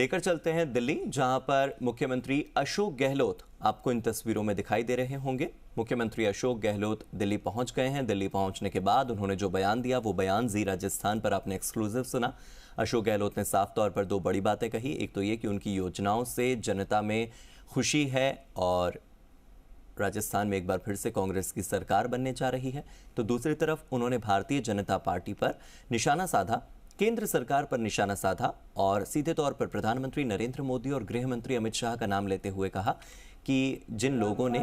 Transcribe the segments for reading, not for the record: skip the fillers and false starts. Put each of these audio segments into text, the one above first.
लेकर चलते हैं दिल्ली, जहां पर मुख्यमंत्री अशोक गहलोत आपको इन तस्वीरों में दिखाई दे रहे होंगे। मुख्यमंत्री अशोक गहलोत दिल्ली पहुंच गए हैं। दिल्ली पहुंचने के बाद उन्होंने जो बयान दिया वो बयान जी राजस्थान पर आपने एक्सक्लूसिव सुना। अशोक गहलोत ने साफ तौर पर दो बड़ी बातें कही। एक तो ये कि उनकी योजनाओं से जनता में खुशी है और राजस्थान में एक बार फिर से कांग्रेस की सरकार बनने जा रही है। तो दूसरी तरफ उन्होंने भारतीय जनता पार्टी पर निशाना साधा, केंद्र सरकार पर निशाना साधा और सीधे तौर पर प्रधानमंत्री नरेंद्र मोदी और गृह मंत्री अमित शाह का नाम लेते हुए कहा कि जिन लोगों ने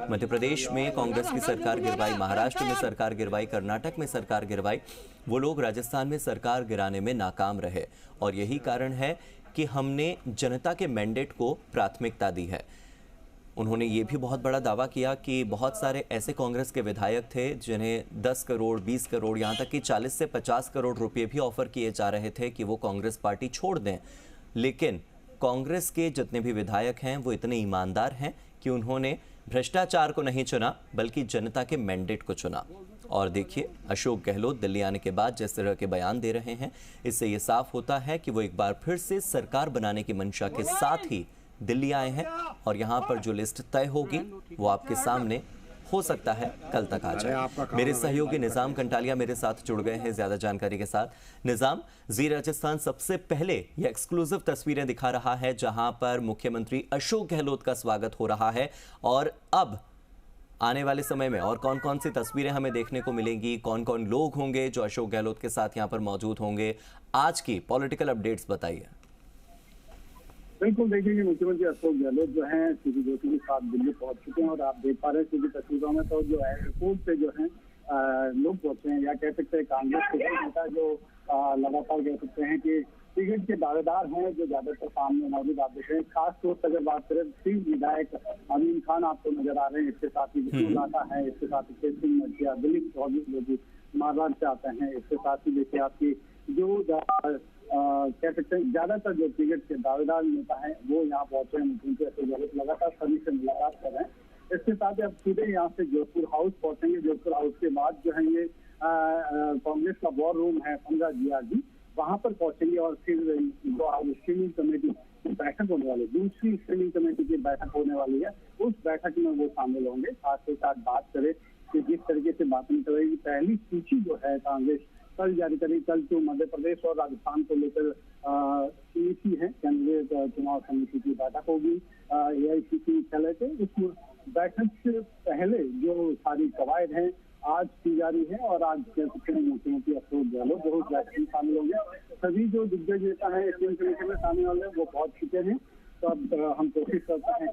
मध्य प्रदेश में कांग्रेस की सरकार गिरवाई, महाराष्ट्र में सरकार गिरवाई, कर्नाटक में सरकार गिरवाई, वो लोग राजस्थान में सरकार गिराने में नाकाम रहे और यही कारण है कि हमने जनता के मैंडेट को प्राथमिकता दी है। उन्होंने ये भी बहुत बड़ा दावा किया कि बहुत सारे ऐसे कांग्रेस के विधायक थे जिन्हें 10 करोड़, 20 करोड़, यहाँ तक कि 40 से 50 करोड़ रुपए भी ऑफर किए जा रहे थे कि वो कांग्रेस पार्टी छोड़ दें। लेकिन कांग्रेस के जितने भी विधायक हैं वो इतने ईमानदार हैं कि उन्होंने भ्रष्टाचार को नहीं चुना बल्कि जनता के मैंडेट को चुना। और देखिए, अशोक गहलोत दिल्ली आने के बाद जिस तरह के बयान दे रहे हैं, इससे ये साफ होता है कि वो एक बार फिर से सरकार बनाने की मंशा के साथ ही दिल्ली आए हैं और यहाँ पर जो लिस्ट तय होगी वो आपके सामने हो सकता है कल तक आ जाए। मेरे सहयोगी निजाम कंटालिया मेरे साथ जुड़ गए हैं ज्यादा जानकारी के साथ। निजाम, जी राजस्थान सबसे पहले ये एक्सक्लूसिव तस्वीरें दिखा रहा है जहां पर मुख्यमंत्री अशोक गहलोत का स्वागत हो रहा है और अब आने वाले समय में और कौन कौन सी तस्वीरें हमें देखने को मिलेंगी, कौन कौन लोग होंगे जो अशोक गहलोत के साथ यहाँ पर मौजूद होंगे, आज की पॉलिटिकल अपडेट्स बताइए। बिल्कुल, देखिए मुख्यमंत्री अशोक गहलोत जो हैं सीपी जोशी के साथ दिल्ली पहुंच चुके हैं और आप देख पा रहे हैं सीधी तस्वीरों में तो जो एयरपोर्ट पे जो है लोग पहुंचे हैं, या कह सकते हैं कांग्रेस के नेता जो लगातार कह सकते हैं कि टिकट के दावेदार हैं जो ज्यादातर सामने मौजूद आप देख रहे हैं। खासतौर पर अगर बात करें, 3 विधायक अमीन खान आपको नजर आ रहे हैं, इसके साथ ही विष्णु लाटा है, इसके साथ ही तेज सिंह मर्जिया, दिलीप चौधरी जो भी मारवाड़ से आते हैं, इसके साथ ही देखिए आपकी जो कह सकते हैं ज्यादातर जो टिकट के दावेदार नेता हैं वो यहाँ पहुंचे हैं। मुख्यमंत्री अशोक गहलोत लगातार सभी से मुलाकात कर रहे हैं। इसके साथ ही अब सीधे यहाँ से जोधपुर हाउस पहुंचेंगे। जोधपुर हाउस के बाद जो है ये कांग्रेस का वॉर रूम है 15 GRD, वहां पर पहुंचेंगे और फिर जो आज स्क्रीनिंग कमेटी की बैठक होने वाली, दूसरी स्क्रीनिंग कमेटी की बैठक होने वाली है, उस बैठक में वो शामिल होंगे। साथ ही साथ बात करें कि जिस तरीके से बात नहीं करेगी, पहली सूची जो है कांग्रेस कल जारी करेगी। कल जो मध्य प्रदेश और राजस्थान को लेकर समिति है, केंद्रीय चुनाव समिति की बैठक होगी AICC मुख्यालय पे। उस बैठक से पहले जो सारी कवायद हैं आज की जा रही है और आज मुख्यमंत्री अशोक गहलोत जो बैठक में शामिल होंगे। सभी जो दिग्गज नेता है स्क्रीनिंग कमेटी में शामिल होंगे वो पहुंच चुके हैं। तो अब हम कोशिश करते हैं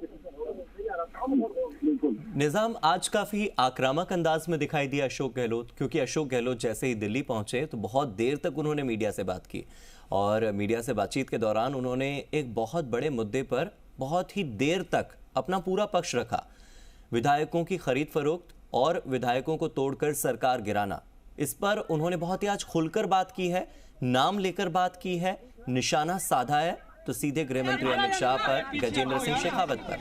बिल्कुल। निजाम, आज काफी आक्रामक अंदाज में दिखाई दिया अशोक गहलोत, क्योंकि अशोक गहलोत जैसे ही दिल्ली पहुंचे तो बहुत देर तक उन्होंने मीडिया से बात की और मीडिया से बातचीत के दौरान उन्होंने एक बहुत बड़े मुद्दे पर बहुत ही देर तक अपना पूरा पक्ष रखा। विधायकों की खरीद फरोख्त और विधायकों को तोड़कर सरकार गिराना, इस पर उन्होंने बहुत ही आज खुलकर बात की है, नाम लेकर बात की है, निशाना साधा है। तो सीधे गृह मंत्री अमित शाह पर, गजेंद्र सिंह शेखावत पर।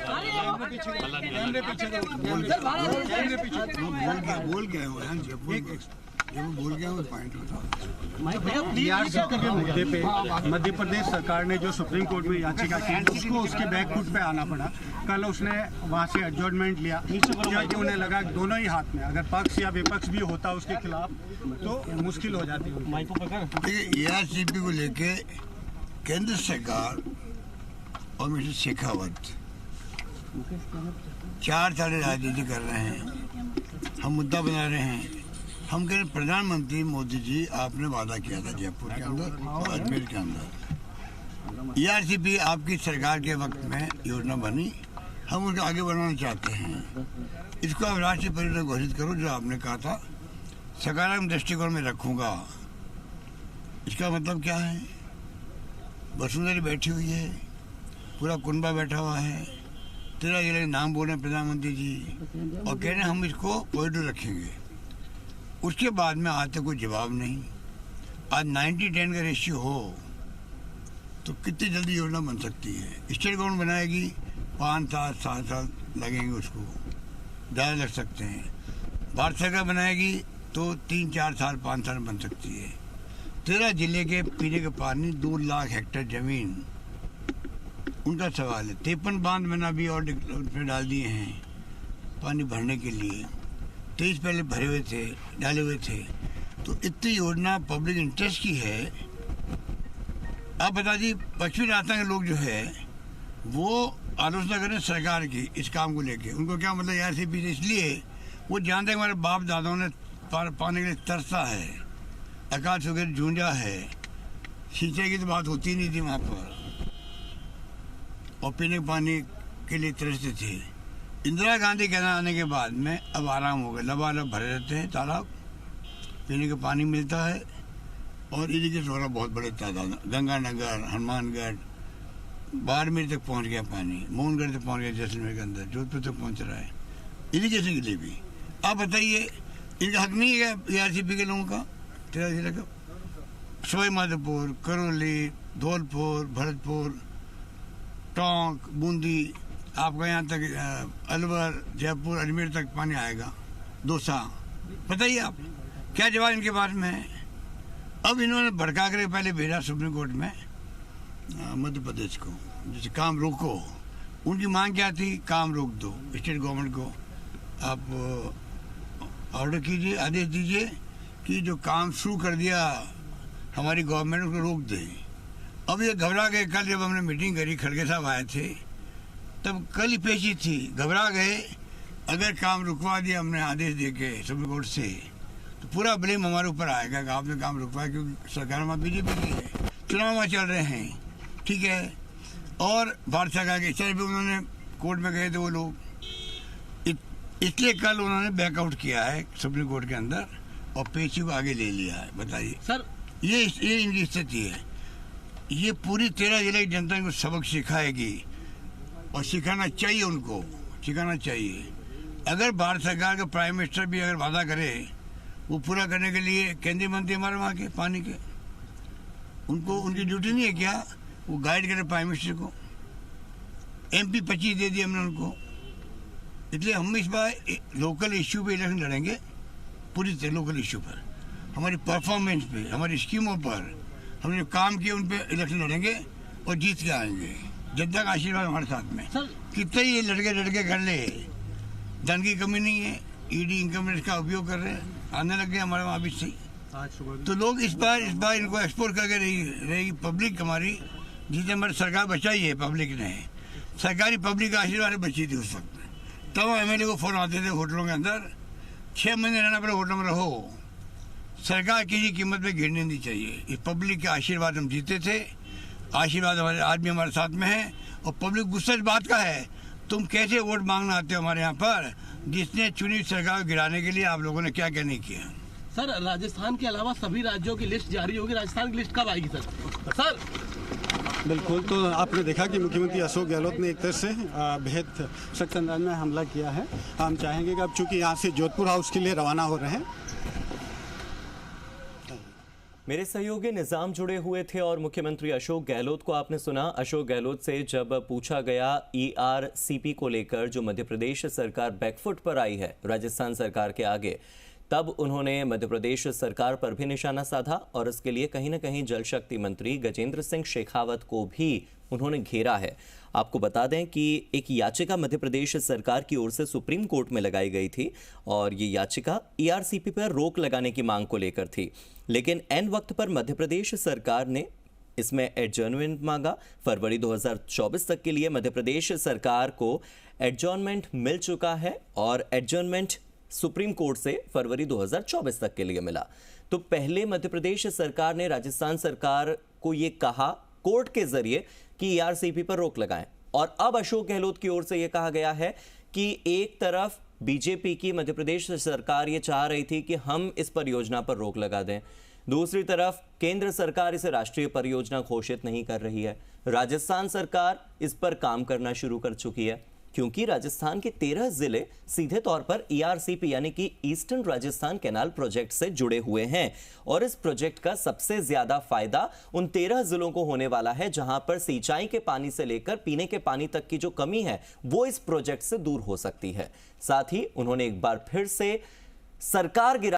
मुद्दे पे मध्य प्रदेश सरकार ने जो सुप्रीम कोर्ट में याचिका की उसको उसके बैकफुट पे आना पड़ा। कल उसने वहाँ से एडजॉर्नमेंट लिया क्योंकि उन्हें लगा दोनों ही हाथ में, अगर पक्ष या विपक्ष भी होता उसके खिलाफ तो मुश्किल हो जाती है। देखिए, ARCP को लेके केंद्र सरकार और मिस्टर शेखावत 4 साल राजनीति कर रहे हैं। हम मुद्दा बना रहे हैं। हम कह रहे प्रधानमंत्री मोदी जी, आपने वादा किया था जयपुर के अंदर और अजमेर के अंदर। ARCP आपकी सरकार के वक्त में योजना बनी, हम उसको आगे बढ़ाना चाहते हैं। इसको आप राष्ट्रीय परियोजना घोषित करो, जो आपने कहा था सकारात्मक दृष्टिकोण में रखूंगा। इसका मतलब क्या है? वसुंधरा बैठी हुई है, पूरा कुनबा बैठा हुआ है, 13 जिले के नाम बोल रहे हैं प्रधानमंत्री जी और कह रहे हैं हम इसको कॉरिडोर रखेंगे। उसके बाद में आज तक कोई जवाब नहीं। आज 90-10 का रेशियो हो तो कितनी जल्दी योजना बन सकती है? स्टेट गवर्नमेंट बनाएगी 5 साल 7 साल लगेंगे, उसको ज़्यादा लग सकते हैं। भारत सरकार बनाएगी तो 3-4 साल 5 साल बन सकती है। 13 जिले के पीने के पानी 2 लाख हेक्टेयर जमीन उनका सवाल है। 53 बांध मैंने अभी और पे डाल दिए हैं पानी भरने के लिए, 23 पहले भरे हुए थे, डाले हुए थे। तो इतनी योजना पब्लिक इंटरेस्ट की है। आप बता दी पश्चिमी राजस्थान के लोग जो है वो आलोचना करें सरकार की इस काम को लेके, उनको क्या मतलब यार से पीछे, इसलिए वो जानते हैं हमारे बाप दादाओं ने पाने के लिए तरसा है, आकाश वगैरह झूंझा है, सिंचाई की तो बात होती नहीं थी वहाँ पर, और पीने के पानी के लिए तरसते थे। इंदिरा गांधी के आने के बाद में अब आराम हो गया, लबालब भरे रहते हैं तालाब, पीने का पानी मिलता है और इरिगेशन हो रहा बहुत बड़े तादाद, गंगानगर, हनुमानगढ़, बाड़मेर तक पहुंच गया पानी, मोहनगढ़ तक पहुंच गया, जैसलमेर के अंदर जोधपुर तक पहुंच रहा है इरिगेशन के लिए भी। आप बताइए इनका हक नहीं है क्या ARCP के लोगों का? तेरा जिला का सवाई माधोपुर, करौली, धौलपुर, भरतपुर, टोंक, बूंदी, आपका यहाँ तक अलवर, जयपुर, अजमेर तक पानी आएगा, दौसा। बताइए आप क्या जवाब इनके पास में है? अब इन्होंने भड़का कर पहले भेजा सुप्रीम कोर्ट में मध्य प्रदेश को, जैसे काम रोको। उनकी मांग क्या थी? काम रोक दो, स्टेट गवर्नमेंट को आप ऑर्डर कीजिए, आदेश दीजिए कि जो काम शुरू कर दिया हमारी गवर्नमेंट उसको रोक दे। अब ये घबरा गए। कल जब हमने मीटिंग करी, खड़गे साहब आए थे, तब कल ही पेशी थी, घबरा गए। अगर काम रुकवा दिया हमने आदेश दे के सुप्रीम कोर्ट से, तो पूरा ब्लेम हमारे ऊपर आएगा कि आपने काम रुकवाया, क्योंकि सरकार हमारी बीजेपी की है, चुनाव वहाँ चल रहे हैं, ठीक है। और भारत सरकार के इशारे पे उन्होंने कोर्ट में गए थे वो लोग, इसलिए कल उन्होंने बैकआउट किया है सुप्रीम कोर्ट के अंदर और पेशी को आगे ले लिया है। बताइए सर, ये इनकी स्थिति है। ये पूरी 13 जिले की जनता को सबक सिखाएगी और सिखाना चाहिए, उनको सिखाना चाहिए। अगर भारत सरकार का प्राइम मिनिस्टर भी अगर वादा करे वो पूरा करने के लिए, केंद्रीय मंत्री हमारे वहाँ के पानी के, उनको उनकी ड्यूटी नहीं है क्या वो गाइड करे प्राइम मिनिस्टर को? MP 25 दे दिए हमने उनको। इसलिए हम इस बार लोकल इश्यू पे इलेक्शन लड़ेंगे, पूरी तरह लोकल इश्यू पर, हमारी परफॉर्मेंस पे, हमारी स्कीमों पर, हमने जो काम किए उन पे इलेक्शन लड़ेंगे और जीत के आएंगे। जनता का आशीर्वाद हमारे साथ में। कितने ये लड़के कर ले, धन की कमी नहीं है, ED इनकम टैक्स का उपयोग कर रहे हैं, आने लग गए हमारे वहाँ भी सही। तो लोग इस बार इनको एक्सपोर्ट करके रहेगी पब्लिक हमारी, जिसे हमारी सरकार बचाई है पब्लिक ने, सरकारी पब्लिक का आशीर्वाद बची थी उस वक्त। तब MLA को फोन आते थे होटलों के अंदर, 6 महीने रहना पड़े होटल में रहो, सरकार किसी कीमत पे गिरने नहीं चाहिए। इस पब्लिक के आशीर्वाद हम जीते थे, आशीर्वाद हमारे आज भी हमारे साथ में है। और पब्लिक गुस्सा इस बात का है, तुम कैसे वोट मांगना आते हो हमारे यहाँ पर, जिसने चुनी सरकार को गिराने के लिए आप लोगों ने क्या क्या नहीं किया। सर, राजस्थान के अलावा सभी राज्यों की लिस्ट जारी होगी, राजस्थान की लिस्ट कब आएगी सर? बिल्कुल, तो आपने देखा कि मुख्यमंत्री अशोक गहलोत ने एक तरह से बेहद सख्त अंदाज में हमला किया है। हम चाहेंगे कि अब चूंकि यहाँ से जोधपुर हाउस के लिए रवाना हो रहे हैं, मेरे सहयोगी निजाम जुड़े हुए थे और मुख्यमंत्री अशोक गहलोत को आपने सुना। अशोक गहलोत से जब पूछा गया ERCP को लेकर जो मध्य प्रदेश सरकार बैकफुट पर आई है राजस्थान सरकार के आगे, तब उन्होंने मध्य प्रदेश सरकार पर भी निशाना साधा और इसके लिए कहीं ना कहीं जल शक्ति मंत्री गजेंद्र सिंह शेखावत को भी उन्होंने घेरा है। आपको बता दें कि एक याचिका मध्य प्रदेश सरकार की ओर से सुप्रीम कोर्ट में लगाई गई थी और ये याचिका ERCP पर रोक लगाने की मांग को लेकर थी, लेकिन एन वक्त पर मध्य प्रदेश सरकार ने इसमें एडजर्नमेंट मांगा। फरवरी 2024 तक के लिए मध्य प्रदेश सरकार को एडजर्नमेंट मिल चुका है और एडजर्नमेंट सुप्रीम कोर्ट से फरवरी 2024 तक के लिए मिला। तो पहले मध्य प्रदेश सरकार ने राजस्थान सरकार को यह कहा कोर्ट के जरिए कि ERCP पर रोक लगाएं, और अब अशोक गहलोत की ओर से यह कहा गया है कि एक तरफ बीजेपी की मध्य प्रदेश सरकार ये चाह रही थी कि हम इस परियोजना पर रोक लगा दें, दूसरी तरफ केंद्र सरकार इसे राष्ट्रीय परियोजना घोषित नहीं कर रही है। राजस्थान सरकार इस पर काम करना शुरू कर चुकी है क्योंकि राजस्थान के 13 जिले सीधे तौर पर ERCP यानी कि ईस्टर्न राजस्थान कैनाल प्रोजेक्ट से जुड़े हुए हैं और इस प्रोजेक्ट का सबसे ज्यादा फायदा उन 13 जिलों को होने वाला है जहां पर सिंचाई के पानी से लेकर पीने के पानी तक की जो कमी है वो इस प्रोजेक्ट से दूर हो सकती है। साथ ही उन्होंने एक बार फिर से सरकार गिरा